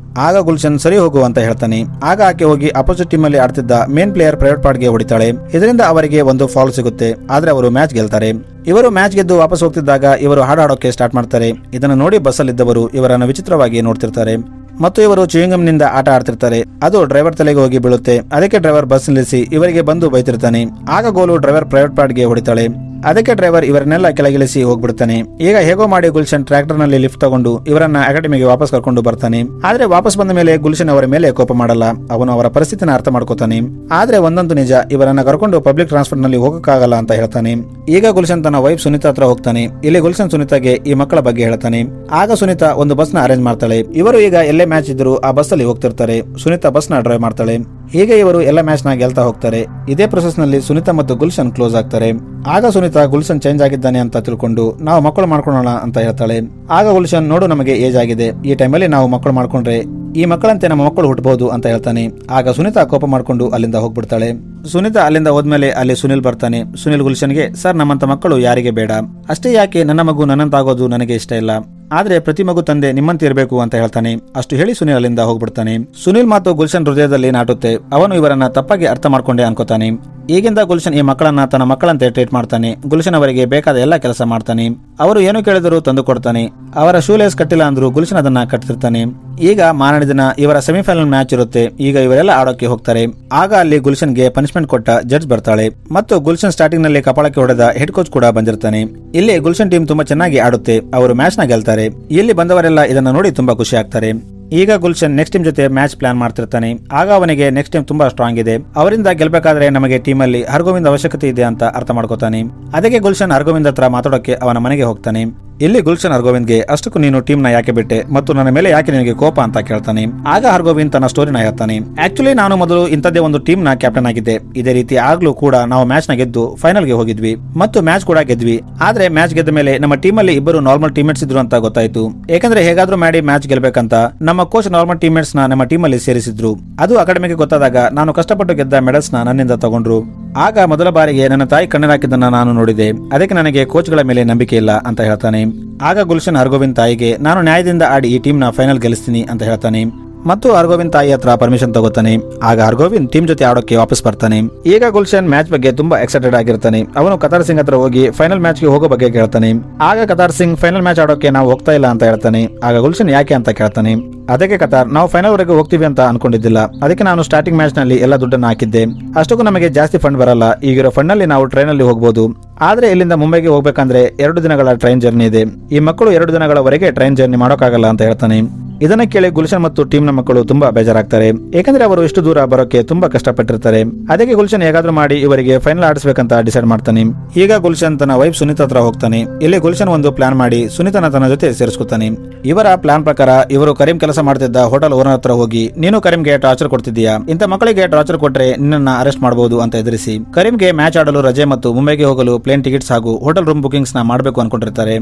ಆಗ ಗುಲ್ಶನ್ ಸರಿ ಹೋಗು ಅಂತ ಹೇಳ್ತಾನೆ. ಆಗ ಆಕೆ ಹೋಗಿ ಅಪೋಸಿಟ್ ಟೀಮ್ ಅಲ್ಲಿ ಆಡ್ತಿದ್ದ ಮೇನ್ ಪ್ಲೇಯರ್ ಪ್ರೈವೇಟ್ ಪಾರ್ಟ್ಗೆ ಹೊಡಿತಾಳೆ. ಇದರಿಂದ ಅವರಿಗೆ ಒಂದು ಫಾಲ್ ಸಿಗುತ್ತೆ. ಆದ್ರೆ ಅವರು ಮ್ಯಾಚ್ ಗೆಲ್ತಾರೆ. ಇವರು ಮ್ಯಾಚ್ ಗೆದ್ದು ವಾಪಸ್ ಹೋಗ್ತಿದ್ದಾಗ ಇವರು ಹಾಡಾಡೋಕೆ ಸ್ಟಾರ್ಟ್ ಮಾಡ್ತಾರೆ. ಇದನ್ನು ನೋಡಿ ಬಸ್ಸಲ್ಲಿದ್ದವರು ಇವರನ್ನು ವಿಚಿತ್ರವಾಗಿ ನೋಡ್ತಿರ್ತಾರೆ ಮತ್ತು ಇವರು ಚೂಯಿಂಗಮ್ ನಿಂದ ಆಟ ಆಡ್ತಿರ್ತಾರೆ. ಅದು ಡ್ರೈವರ್ ತಲೆಗೆ ಹೋಗಿ ಬೀಳುತ್ತೆ. ಅದಕ್ಕೆ ಡ್ರೈವರ್ ಬಸ್ ನಿಲ್ಲಿಸಿ ಇವರಿಗೆ ಬಂದು ಬೈತಿರ್ತಾನೆ. ಆಗ ಗೋಲು ಡ್ರೈವರ್ ಪ್ರೈವೇಟ್ ಪಾರ್ಟ್ಗೆ ಹೊಡಿತಾಳೆ. ಅದಕ್ಕೆ ಡ್ರೈವರ್ ಇವರನ್ನೆಲ್ಲ ಕೆಳಗಿಳಿಸಿ ಹೋಗ್ಬಿಡ್ತಾನೆ. ಈಗ ಹೇಗೋ ಮಾಡಿ ಗುಲ್ಶನ್ ಟ್ರ್ಯಾಕ್ಟರ್ ನಲ್ಲಿ ಲಿಫ್ಟ್ ತಗೊಂಡು ಇವರನ್ನ ಅಕಾಡೆಮಿಗೆ ವಾಪಸ್ ಕರ್ಕೊಂಡು ಬರ್ತಾನೆ. ಆದ್ರೆ ವಾಪಸ್ ಬಂದ ಮೇಲೆ ಗುಲ್ಶನ್ ಅವರ ಮೇಲೆ ಕೋಪ ಮಾಡಲ್ಲ. ಅವನು ಅವರ ಪರಿಸ್ಥಿತಿನ ಅರ್ಥ ಮಾಡ್ಕೋತಾನೆ. ಆದ್ರೆ ಒಂದಂತೂ ನಿಜ, ಇವರನ್ನ ಕರ್ಕೊಂಡು ಪಬ್ಲಿಕ್ ಟ್ರಾನ್ಸ್ಪೋರ್ಟ್ ನಲ್ಲಿ ಹೋಗಕ್ಕಾಗಲ್ಲ ಅಂತ ಹೇಳ್ತಾನೆ. ಈಗ ಗುಲ್ಶನ್ ತನ್ನ ವೈಫ್ ಸುನಿತಾ ಹತ್ರ ಹೋಗ್ತಾನೆ. ಇಲ್ಲಿ ಗುಲ್ಶನ್ ಸುನಿತಾಗೆ ಈ ಮಕ್ಕಳ ಬಗ್ಗೆ ಹೇಳ್ತಾನೆ. ಆಗ ಸುನಿತಾ ಒಂದು ಬಸ್ ನ ಅರೇಂಜ್ ಮಾಡ್ತಾಳೆ. ಇವರು ಈಗ ಎಲ್ಲೇ ಮ್ಯಾಚ್ ಇದ್ರು ಆ ಬಸ್ ಅಲ್ಲಿ ಹೋಗ್ತಿರ್ತಾರೆ. ಸುನಿತಾ ಬಸ್ ನ ಡ್ರೈವ್ ಮಾಡ್ತಾಳೆ. ಹೀಗೆ ಇವರು ಎಲ್ಲ ಮ್ಯಾಚ್ ನ ಗೆಲ್ತಾ ಹೋಗ್ತಾರೆ. ಇದೇ ಪ್ರೊಸೆಸ್ ನಲ್ಲಿ ಸುನಿತಾ ಮತ್ತು ಗುಲ್ಶನ್ ಕ್ಲೋಸ್ ಆಗ್ತಾರೆ. ಆಗ ಸುನಿತಾ ಗುಲ್ಶನ್ ಚೇಂಜ್ ಆಗಿದ್ದಾನೆ ಅಂತ ತಿಳ್ಕೊಂಡು ನಾವು ಮಕ್ಕಳು ಮಾಡ್ಕೊಳ್ಳೋಣ ಅಂತ ಹೇಳ್ತಾಳೆ. ಆಗ ಗುಲ್ಶನ್, ನೋಡು ನಮಗೆ ಏಜ್ ಆಗಿದೆ, ಈ ಟೈಮಲ್ಲಿ ನಾವು ಮಕ್ಕಳು ಮಾಡ್ಕೊಂಡ್ರೆ ಈ ಮಕ್ಕಳಂತೆ ನಮ್ಮ ಮಕ್ಕಳು ಹುಟ್ಟಬಹುದು ಅಂತ ಹೇಳ್ತಾನೆ. ಆಗ ಸುನಿತಾ ಕೋಪ ಮಾಡ್ಕೊಂಡು ಅಲ್ಲಿಂದ ಹೋಗ್ಬಿಡ್ತಾಳೆ. ಸುನಿತಾ ಅಲ್ಲಿಂದ ಹೋದ್ಮೇಲೆ ಅಲ್ಲಿ ಸುನಿಲ್ ಬರ್ತಾನೆ. ಸುನಿಲ್ ಗುಲ್ಶನ್ಗೆ, ಸರ್ ನಮ್ಮಂತ ಮಕ್ಕಳು ಯಾರಿಗೆ ಬೇಡ, ಅಷ್ಟೇ ಯಾಕೆ ನನ್ನ ಮಗು ನನ್ನಂತಾಗೋದು ನನಗೆ ಇಷ್ಟ ಇಲ್ಲ, ಆದ್ರೆ ಪ್ರತಿ ಮಗು ತಂದೆ ನಿಮ್ಮಂತ ಇರಬೇಕು ಅಂತ ಹೇಳ್ತಾನೆ. ಅಷ್ಟು ಹೇಳಿ ಸುನಿಲ್ ಅಲ್ಲಿಂದ ಹೋಗ್ಬಿಡ್ತಾನೆ. ಸುನಿಲ್ ಮಾತು ಗುಲ್ಶನ್ ಹೃದಯದಲ್ಲಿ ನಾಟುತ್ತೆ. ಅವನು ಇವರನ್ನ ತಪ್ಪಾಗಿ ಅರ್ಥ ಮಾಡ್ಕೊಂಡೆ ಅನ್ಕೋತಾನೆ. ಈಗಿಂದ ಗುಲ್ಶನ್ ಈ ಮಕ್ಕಳನ್ನ ತನ್ನ ಮಕ್ಕಳಂತೆ ಟ್ರೀಟ್ ಮಾಡ್ತಾನೆ. ಗುಲ್ಶನ್ ಅವರಿಗೆ ಬೇಕಾದ ಎಲ್ಲ ಕೆಲಸ ಮಾಡ್ತಾನೆ. ಅವರು ಏನು ಕೇಳಿದರೂ ತಂದು ಕೊಡ್ತಾನೆ. ಅವರ ಶೂಲೇಸ್ ಕಟ್ಟಿಲ್ಲ ಅಂದ್ರೂ ಗುಲ್ಶನ್ ಅದನ್ನ ಕಟ್ತಿರ್ತಾನೆ. ಈಗ ಮಾರನೇ ದಿನ ಇವರ ಸೆಮಿಫೈನಲ್ ಮ್ಯಾಚ್ ಇರುತ್ತೆ. ಈಗ ಇವರೆಲ್ಲ ಆಡೋಕೆ ಹೋಗ್ತಾರೆ. ಆಗ ಅಲ್ಲಿ ಗುಲ್ಶನ್ಗೆ ಪನಿಷ್ಮೆಂಟ್ ಕೊಟ್ಟ ಜಡ್ಜ್ ಬರ್ತಾಳೆ ಮತ್ತು ಗುಲ್ಶನ್ ಸ್ಟಾರ್ಟಿಂಗ್ ನಲ್ಲಿ ಕಪಾಳಕ್ಕೆ ಹೊಡೆದ ಹೆಡ್ ಕೋಚ್ ಕೂಡ ಬಂದಿರ್ತಾನೆ. ಇಲ್ಲಿ ಗುಲ್ಶನ್ ಟೀಮ್ ತುಂಬಾ ಚೆನ್ನಾಗಿ ಆಡುತ್ತೆ. ಅವರು ಮ್ಯಾಚ್ ನ ಗೆಲ್ತಾರೆ. ಇಲ್ಲಿ ಬಂದವರೆಲ್ಲ ಇದನ್ನ ನೋಡಿ ತುಂಬಾ ಖುಷಿ ಆಗ್ತಾರೆ. ಈಗ ಗುಲ್ಶನ್ ನೆಕ್ಸ್ಟ್ ಟೀಮ್ ಜೊತೆ ಮ್ಯಾಚ್ ಪ್ಲಾನ್ ಮಾಡ್ತಿರ್ತಾನೆ. ಆಗ ಅವನಿಗೆ ನೆಕ್ಸ್ಟ್ ಟೀಮ್ ತುಂಬಾ ಸ್ಟ್ರಾಂಗ್ ಇದೆ, ಅವರಿಂದ ಗೆಲ್ಬೇಕಾದ್ರೆ ನಮಗೆ ಟೀಮ್ ಅಲ್ಲಿ ಹರ್ಗೋವಿಂದ್ ಅವಶ್ಯಕತೆ ಇದೆ ಅಂತ ಅರ್ಥ ಮಾಡ್ಕೋತಾನೆ. ಅದಕ್ಕೆ ಗುಲ್ಶನ್ ಹರ್ಗೋವಿಂದ್ ಹತ್ರ ಮಾತಾಡೋಕೆ ಅವನ ಮನೆಗೆ ಹೋಗ್ತಾನೆ. ಇಲ್ಲಿ ಗುಲ್ಶನ್ ಹರ್ಗೋವಿಂದ್ಗೆ ಅಷ್ಟಕ್ಕೂ ನೀನು ಟೀಮ್ ನ ಯಾಕೆ ಬಿಟ್ಟೆ ಮತ್ತು ನನ್ನ ಮೇಲೆ ಯಾಕೆ ನಿನಗೆ ಕೋಪ ಅಂತ ಕೇಳ್ತಾನೆ. ಆಗ ಹರ್ಗೋವಿಂದ್ ತನ್ನ ಸ್ಟೋರಿನ ಹೇಳ್ತಾನೆ. ಆಕ್ಚುಲಿ ನಾನು ಮೊದಲು ಇಂಥದ್ದೇ ಒಂದು ಟೀಮ್ ನ ಕ್ಯಾಪ್ಟನ್ ಆಗಿದ್ದೆ. ಇದೇ ರೀತಿ ಆಗ್ಲೂ ಕೂಡ ನಾವು ಮ್ಯಾಚ್ ನ ಗೆದ್ದು ಫೈನಲ್ ಗೆ ಹೋಗಿದ್ವಿ ಮತ್ತು ಮ್ಯಾಚ್ ಕೂಡ ಗೆದ್ವಿ. ಆದ್ರೆ ಮ್ಯಾಚ್ ಗೆದ್ದ ಮೇಲೆ ನಮ್ಮ ಟೀಮ್ ಅಲ್ಲಿ ಇಬ್ಬರು ನಾರ್ಮಲ್ ಟೀಮ್ಮೇಟ್ಸ್ ಇದ್ರು ಅಂತ ಗೊತ್ತಾಯ್ತು. ಯಾಕಂದ್ರೆ ಹೇಗಾದ್ರೂ ಮಾಡಿ ಮ್ಯಾಚ್ ಗೆಲ್ಬೇಕಂತ ನಮ್ಮ ಕೋಚ್ ನಾರ್ಮಲ್ ಟೀಮ್ಮೇಟ್ಸ್ ನ ನಮ್ಮ ಟೀಮ್ ಅಲ್ಲಿ ಸೇರಿಸಿದ್ರು. ಅದು ಅಕಾಡೆಮಿಗೆ ಗೊತ್ತಾದಾಗ ನಾನು ಕಷ್ಟಪಟ್ಟು ಗೆದ್ದ ಮೆಡಲ್ಸ್ ನ ನನ್ನಿಂದ ತಗೊಂಡ್ರು. ಆಗ ಮೊದಲ ಬಾರಿಗೆ ನನ್ನ ತಾಯಿ ಕಣ್ಣೀರಾಕಿದ್ದನ್ನ ನಾನು ನೋಡಿದೆ. ಅದಕ್ಕೆ ನನಗೆ ಕೋಚ್ಗಳ ಮೇಲೆ ನಂಬಿಕೆ ಇಲ್ಲ ಅಂತ ಹೇಳ್ತಾನೆ. ಆಗ ಗುಲ್ಶನ್ ಹರ್ಗೋವಿಂದ್ ತಾಯಿಗೆ ನಾನು ನ್ಯಾಯದಿಂದ ಆಡಿ ಈ ಟೀಮ್ ನ ಫೈನಲ್ ಗೆಲ್ಲಿಸ್ತೀನಿ ಅಂತ ಹೇಳ್ತಾನೆ ಮತ್ತು ಹರ್ಗೋವಿಂದ್ ತಾಯಿ ಹತ್ರ ಪರ್ಮಿಷನ್ ತಗೋತಾನೆ. ಆಗ ಹರ್ಗೋವಿಂದ್ ಟೀಮ್ ಜೊತೆ ಆಡೋಕೆ ವಾಪಸ್ ಬರ್ತಾನೆ. ಈಗ ಗುಲ್ಶನ್ ಮ್ಯಾಚ್ ಬಗ್ಗೆ ತುಂಬಾ ಎಕ್ಸೈಟೆಡ್ ಆಗಿರ್ತಾನೆ. ಅವನು ಕತಾರ್ ಸಿಂಗ್ ಹತ್ರ ಹೋಗಿ ಫೈನಲ್ ಮ್ಯಾಚ್ ಗೆ ಹೋಗೋ ಬಗ್ಗೆ ಕೇಳ್ತಾನೆ. ಆಗ ಕತಾರ್ ಸಿಂಗ್ ಫೈನಲ್ ಮ್ಯಾಚ್ ಆಡೋಕೆ ನಾವು ಹೋಗ್ತಾ ಇಲ್ಲ ಅಂತ ಹೇಳ್ತಾನೆ. ಆಗ ಗುಲ್ಶನ್ ಯಾಕೆ ಅಂತ ಕೇಳ್ತಾನೆ. ಅದಕ್ಕೆ ಕತಾರ್, ನಾವು ಫೈನಲ್ ವರೆಗೆ ಹೋಗ್ತೀವಿ ಅಂತ ಅನ್ಕೊಂಡಿದ್ದಿಲ್ಲ. ಅದಕ್ಕೆ ನಾನು ಸ್ಟಾರ್ಟಿಂಗ್ ಮ್ಯಾಚ್ ನಲ್ಲಿ ಎಲ್ಲ ದುಡ್ಡನ್ನು ಹಾಕಿದ್ದೆ. ಅಷ್ಟಕ್ಕೂ ನಮಗೆ ಜಾಸ್ತಿ ಫಂಡ್ ಬರಲ್ಲ. ಈಗಿರೋ ಫಂಡ್ ನಲ್ಲಿ ನಾವು ಟ್ರೈನ್ ಅಲ್ಲಿ ಹೋಗಬಹುದು. ಆದ್ರೆ ಇಲ್ಲಿಂದ ಮುಂಬೈಗೆ ಹೋಗ್ಬೇಕಂದ್ರೆ 2 ದಿನಗಳ ಟ್ರೈನ್ ಜರ್ನಿ ಇದೆ. ಈ ಮಕ್ಕಳು 2 ದಿನಗಳವರೆಗೆ ಟ್ರೈನ್ ಜರ್ನಿ ಮಾಡೋಕ್ಕಾಗಲ್ಲ ಅಂತ ಹೇಳ್ತಾನೆ. ಇದನ್ನ ಕೇಳಿ ಗುಲ್ಶನ್ ಮತ್ತು ಟೀಮ್ ನ ಮಕ್ಕಳು ತುಂಬಾ ಬೇಜಾರಾಗ್ತಾರೆ. ಯಾಕಂದ್ರೆ ಅವರು ಇಷ್ಟು ದೂರ ಬರೋಕೆ ತುಂಬಾ ಕಷ್ಟಪಟ್ಟಿರ್ತಾರೆ. ಅದಕ್ಕೆ ಗುಲ್ಶನ್ ಹೇಗಾದ್ರೂ ಮಾಡಿ ಇವರಿಗೆ ಫೈನಲ್ ಆಡಿಸಬೇಕಂತ ಡಿಸೈಡ್ ಮಾಡ್ತಾನೆ. ಈಗ ಗುಲ್ಶನ್ ತನ್ನ ವೈಫ್ ಸುನೀತಾ ಹತ್ರ ಹೋಗ್ತಾನೆ. ಇಲ್ಲಿ ಗುಲ್ಶನ್ ಒಂದು ಪ್ಲಾನ್ ಮಾಡಿ ಸುನೀತನ ತನ್ನ ಜೊತೆ ಸೇರಿಸ್ಕೊತಾನೆ. ಇವರ ಪ್ಲಾನ್ ಪ್ರಕಾರ ಇವರು ಕರೀಂ ಕೆಲಸ ಮಾಡ್ತಿದ್ದ ಹೋಟೆಲ್ ಓನರ್ ಹತ್ರ ಹೋಗಿ, ನೀನು ಕರೀಂಗೆ ಟಾರ್ಚರ್ ಕೊಡ್ತಿದ್ದೀಯಾ, ಇಂಥ ಮಕ್ಕಳಿಗೆ ಟಾರ್ಚರ್ ಕೊಟ್ರೆ ನಿನ್ನನ್ನ ಅರೆಸ್ಟ್ ಮಾಡಬಹುದು ಅಂತ ಎದುರಿಸಿ ಕರೀಂಗೆ ಮ್ಯಾಚ್ ಆಡಲು ರಜೆ ಮತ್ತು ಮುಂಬೈಗೆ ಹೋಗಲು ಪ್ಲೇನ್ ಟಿಕೆಟ್ಸ್ ಹಾಗೂ ಹೋಟೆಲ್ ರೂಮ್ ಬುಕಿಂಗ್ಸ್ ನ ಮಾಡಬೇಕು ಅನ್ಕೊಂಡಿರ್ತಾರೆ.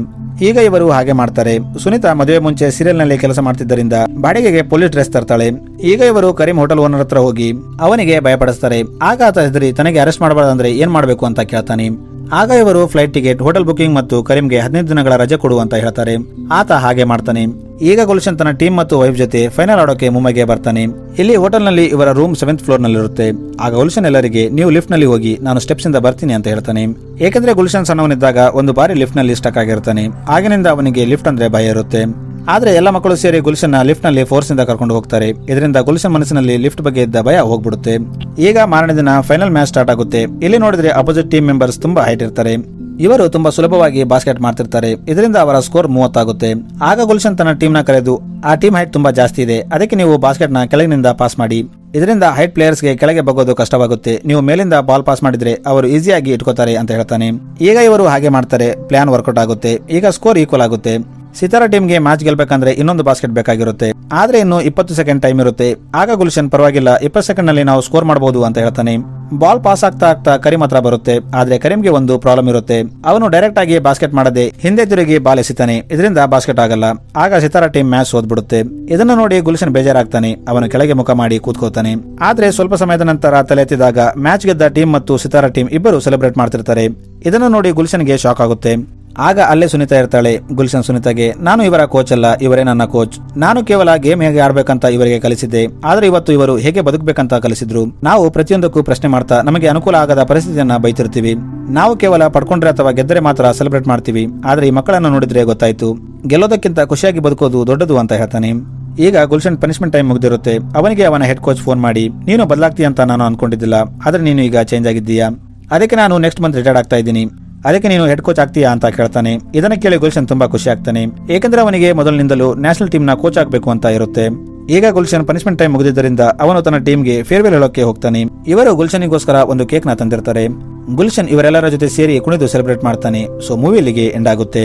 ಈಗ ಇವರು ಹಾಗೆ ಮಾಡ್ತಾರೆ. ಸುನೀತಾ ಮದುವೆ ಮುಂಚೆ ಸೀರಿಯಲ್ ನಲ್ಲಿ ಕೆಲಸ ಮಾಡ್ತಿದ್ದರಿಂದ ಬಾಡಿಗೆಗೆ ಪೊಲೀಸ್ ಡ್ರೆಸ್ ತರ್ತಾಳೆ. ಈಗ ಇವರು ಕರೀಂ ಹೋಟೆಲ್ ಓನರ್ ಹತ್ರ ಹೋಗಿ ಅವನಿಗೆ ಭಯಪಡಿಸ್ತಾರೆ. ಆಗ ಆತ ಹೆದರಿ ತನಗೆ ಅರೆಸ್ಟ್ ಮಾಡಬಾರ್ದಂದ್ರೆ ಏನ್ ಮಾಡಬೇಕು ಅಂತ ಕೇಳ್ತಾನೆ. ಆಗ ಇವರು ಫ್ಲೈಟ್ ಟಿಕೆಟ್, ಹೋಟೆಲ್ ಬುಕಿಂಗ್ ಮತ್ತು ಕರೀಂಗೆ 15 ದಿನಗಳ ರಜೆ ಕೊಡು ಅಂತ ಹೇಳ್ತಾರೆ. ಆತ ಹಾಗೆ ಮಾಡ್ತಾನೆ. ಈಗ ಗುಲ್ಶನ್ ತನ್ನ ಟೀಮ್ ಮತ್ತು ವೈಫ್ ಜೊತೆ ಫೈನಲ್ ಆಡೋಕೆ ಮುಂಬೈಗೆ ಬರ್ತಾನೆ. ಇಲ್ಲಿ ಹೋಟೆಲ್ ನಲ್ಲಿ ಇವರ ರೂಮ್ 7th ಫ್ಲೋರ್ ನಲ್ಲಿ ಇರುತ್ತೆ. ಆಗ ಗುಲ್ಶನ್ ಎಲ್ಲರಿಗೆ ನೀವು ಲಿಫ್ಟ್ ನಲ್ಲಿ ಹೋಗಿ, ನಾನು ಸ್ಟೆಪ್ಸ್ ಇಂದ ಬರ್ತೀನಿ ಅಂತ ಹೇಳ್ತಾನೆ. ಏಕೆಂದ್ರೆ ಗುಲ್ಶನ್ ಸಣ್ಣವನಿದ್ದಾಗ ಒಂದು ಬಾರಿ ಲಿಫ್ಟ್ ನಲ್ಲಿ ಸ್ಟಕ್ ಆಗಿರ್ತಾನೆ. ಆಗಿನಿಂದ ಅವನಿಗೆ ಲಿಫ್ಟ್ ಅಂದ್ರೆ ಭಯ ಇರುತ್ತೆ. ಆದ್ರೆ ಎಲ್ಲ ಮಕ್ಕಳು ಸೇರಿ ಗುಲ್ಶನ್ ಲಿಫ್ಟ್ ನಲ್ಲಿ ಫೋರ್ಸ್ ಇಂದ ಕರ್ಕೊಂಡು ಹೋಗ್ತಾರೆ. ಇದರಿಂದ ಗುಲ್ಶನ್ ಮನಸ್ಸಿನಲ್ಲಿ ಲಿಫ್ಟ್ ಬಗ್ಗೆ ಇದ್ದ ಭಯ ಹೋಗ್ಬಿಡುತ್ತೆ. ಈಗ ಮಾರನೇ ದಿನ ಫೈನಲ್ ಮ್ಯಾಚ್ ಸ್ಟಾರ್ಟ್ ಆಗುತ್ತೆ. ಇಲ್ಲಿ ನೋಡಿದ್ರೆ ಅಪೋಸಿಟ್ ಟೀಮ್ ಮೆಂಬರ್ಸ್ ತುಂಬಾ ಹೈಟ್ ಇರ್ತಾರೆ. ಇವರು ತುಂಬಾ ಸುಲಭವಾಗಿ ಬಾಸ್ಕೆಟ್ ಮಾಡ್ತಿರ್ತಾರೆ. ಇದರಿಂದ ಅವರ ಸ್ಕೋರ್ 30 ಆಗುತ್ತೆ. ಆಗ ಗುಲ್ಶನ್ ತನ್ನ ಟೀಮ್ ನ ಕರೆದು, ಆ ಟೀಮ್ ಹೈಟ್ ತುಂಬಾ ಜಾಸ್ತಿ ಇದೆ, ಅದಕ್ಕೆ ನೀವು ಬಾಸ್ಕೆಟ್ ನ ಕೆಳಗಿನಿಂದ ಪಾಸ್ ಮಾಡಿ. ಇದರಿಂದ ಹೈಟ್ ಪ್ಲೇಯರ್ಸ್ ಗೆ ಕೆಳಗೆ ಬಗ್ಗೋದು ಕಷ್ಟವಾಗುತ್ತೆ. ನೀವು ಮೇಲಿಂದ ಬಾಲ್ ಪಾಸ್ ಮಾಡಿದ್ರೆ ಅವರು ಈಸಿಯಾಗಿ ಇಟ್ಕೋತಾರೆ ಅಂತ ಹೇಳ್ತಾನೆ. ಈಗ ಇವರು ಹಾಗೆ ಮಾಡ್ತಾರೆ. ಪ್ಲಾನ್ ವರ್ಕೌಟ್ ಆಗುತ್ತೆ. ಈಗ ಸ್ಕೋರ್ ಈಕ್ವಲ್ ಆಗುತ್ತೆ. ಸಿತಾರಾ ಟೀಮ್ಗೆ ಮ್ಯಾಚ್ ಗೆಲ್ಬೇಕಂದ್ರೆ ಇನ್ನೊಂದು ಬಾಸ್ಕೆಟ್ ಬೇಕಾಗಿರುತ್ತೆ. ಆದ್ರೆ ಇನ್ನು 20 ಸೆಕೆಂಡ್ ಟೈಮ್ ಇರುತ್ತೆ. ಆಗ ಗುಲ್ಶನ್ ಪರವಾಗಿಲ್ಲ, 20 ಸೆಕೆಂಡ್ ನಲ್ಲಿ ನಾವು ಸ್ಕೋರ್ ಮಾಡಬಹುದು ಅಂತ ಹೇಳ್ತಾನೆ. ಬಾಲ್ ಪಾಸ್ ಆಗ್ತಾ ಆಗ್ತಾ ಕರೀಂ ಹತ್ರ ಬರುತ್ತೆ. ಆದ್ರೆ ಕರೀಂಗೆ ಒಂದು ಪ್ರಾಬ್ಲಮ್ ಇರುತ್ತೆ. ಅವನು ಡೈರೆಕ್ಟ್ ಆಗಿ ಬಾಸ್ಕೆಟ್ ಮಾಡದೆ ಹಿಂದೆ ತಿರುಗಿ ಬಾಲ್ ಎಸಿತಾನೆ. ಇದರಿಂದ ಬಾಸ್ಕೆಟ್ ಆಗಲ್ಲ. ಆಗ ಸಿತಾರಾ ಟೀಮ್ ಮ್ಯಾಚ್ ಸೋತ್ಬಿಡುತ್ತೆ. ಇದನ್ನು ನೋಡಿ ಗುಲ್ಶನ್ ಬೇಜಾರಾಗ್ತಾನೆ. ಅವನು ಕೆಳಗೆ ಮುಖ ಮಾಡಿ ಕೂತ್ಕೋತಾನೆ. ಆದ್ರೆ ಸ್ವಲ್ಪ ಸಮಯದ ನಂತರ ತಲೆ ಎತ್ತಿದಾಗ ಮ್ಯಾಚ್ ಗೆದ್ದ ಟೀಮ್ ಮತ್ತು ಸಿತಾರಾ ಟೀಮ್ ಇಬ್ಬರು ಸೆಲೆಬ್ರೇಟ್ ಮಾಡ್ತಿರ್ತಾರೆ. ಇದನ್ನು ನೋಡಿ ಗುಲ್ಶನ್ಗೆ ಶಾಕ್ ಆಗುತ್ತೆ. ಆಗ ಅಲ್ಲೇ ಸುನೀತಾ ಇರ್ತಾಳೆ. ಗುಲ್ಶನ್ ಸುನೀತಾಗೆ, ನಾನು ಇವರ ಕೋಚ್ ಅಲ್ಲ, ಇವರೇ ನನ್ನ ಕೋಚ್. ನಾನು ಕೇವಲ ಗೇಮ್ ಹೇಗೆ ಆಡ್ಬೇಕಂತ ಇವರಿಗೆ ಕಲಿಸಿದ್ದೆ. ಆದ್ರೆ ಇವತ್ತು ಇವರು ಹೇಗೆ ಬದುಕಬೇಕಂತ ಕಲಿಸಿದ್ರು. ನಾವು ಪ್ರತಿಯೊಂದಕ್ಕೂ ಪ್ರಶ್ನೆ ಮಾಡ್ತಾ ನಮಗೆ ಅನುಕೂಲ ಆಗದ ಪರಿಸ್ಥಿತಿಯನ್ನ ಬೈತಿರ್ತೀವಿ. ನಾವು ಕೇವಲ ಪಡ್ಕೊಂಡ್ರೆ ಅಥವಾ ಗೆದ್ದರೆ ಮಾತ್ರ ಸೆಲೆಬ್ರೇಟ್ ಮಾಡ್ತೀವಿ. ಆದ್ರೆ ಈ ಮಕ್ಕಳನ್ನು ನೋಡಿದ್ರೆ ಗೊತ್ತಾಯ್ತು, ಗೆಲ್ಲೋದಕ್ಕಿಂತ ಖುಷಿಯಾಗಿ ಬದುಕೋದು ದೊಡ್ಡದು ಅಂತ ಹೇಳ್ತಾನೆ. ಈಗ ಗುಲ್ಶನ್ ಪನಿಷ್ಮೆಂಟ್ ಟೈಮ್ ಮುಗಿದಿರುತ್ತೆ. ಅವನಿಗೆ ಅವನ ಹೆಡ್ ಕೋಚ್ ಫೋನ್ ಮಾಡಿ, ನೀನು ಬದಲಾಗ್ತೀಯ ಅಂತ ನಾನು ಅನ್ಕೊಂಡಿದ್ದಿಲ್ಲ, ಆದ್ರೆ ನೀನು ಈಗ ಚೇಂಜ್ ಆಗಿದ್ದೀಯಾ. ಅದಕ್ಕೆ ನಾನು ನೆಕ್ಸ್ಟ್ ಮಂತ್ ರಿಟೈರ್ಡ್ ಆಗ್ತಾ ಇದ್ದೀನಿ. ಅದಕ್ಕೆ ನೀನು ಹೆಡ್ ಕೋಚ್ ಆಗ್ತೀಯಾ ಅಂತ ಕೇಳ್ತಾನೆ. ಇದನ್ನ ಕೇಳಿ ಗುಲ್ಶನ್ ತುಂಬಾ ಖುಷಿ ಆಗ್ತಾನೆ. ಏಕೆಂದ್ರೆ ಅವನಿಗೆ ಮೊದಲಿನಿಂದಲೂ ನ್ಯಾಷನಲ್ ಟೀಮ್ ನ ಕೋಚ್ ಆಗಬೇಕು ಅಂತ ಇರುತ್ತೆ. ಈಗ ಗುಲ್ಶನ್ ಪನಿಷ್ಮೆಂಟ್ ಟೈಮ್ ಮುಗಿದಿದ್ದರಿಂದ ಅವನು ತನ್ನ ಟೀಮ್ಗೆ ಫೇರ್ವೆಲ್ ಹೇಳೋಕೆ ಹೋಗ್ತಾನೆ. ಇವರು ಗುಲ್ಶನ್ಗೋಸ್ಕರ ಒಂದು ಕೇಕ್ ನ ತಂದಿರ್ತಾರೆ. ಗುಲ್ಶನ್ ಇವರೆಲ್ಲರ ಜೊತೆ ಸೇರಿ ಕುಣಿದು ಸೆಲೆಬ್ರೇಟ್ ಮಾಡ್ತಾನೆ. ಸೊ ಮೂವಿ ಇಲ್ಲಿಗೆ ಎಂಡ್ ಆಗುತ್ತೆ.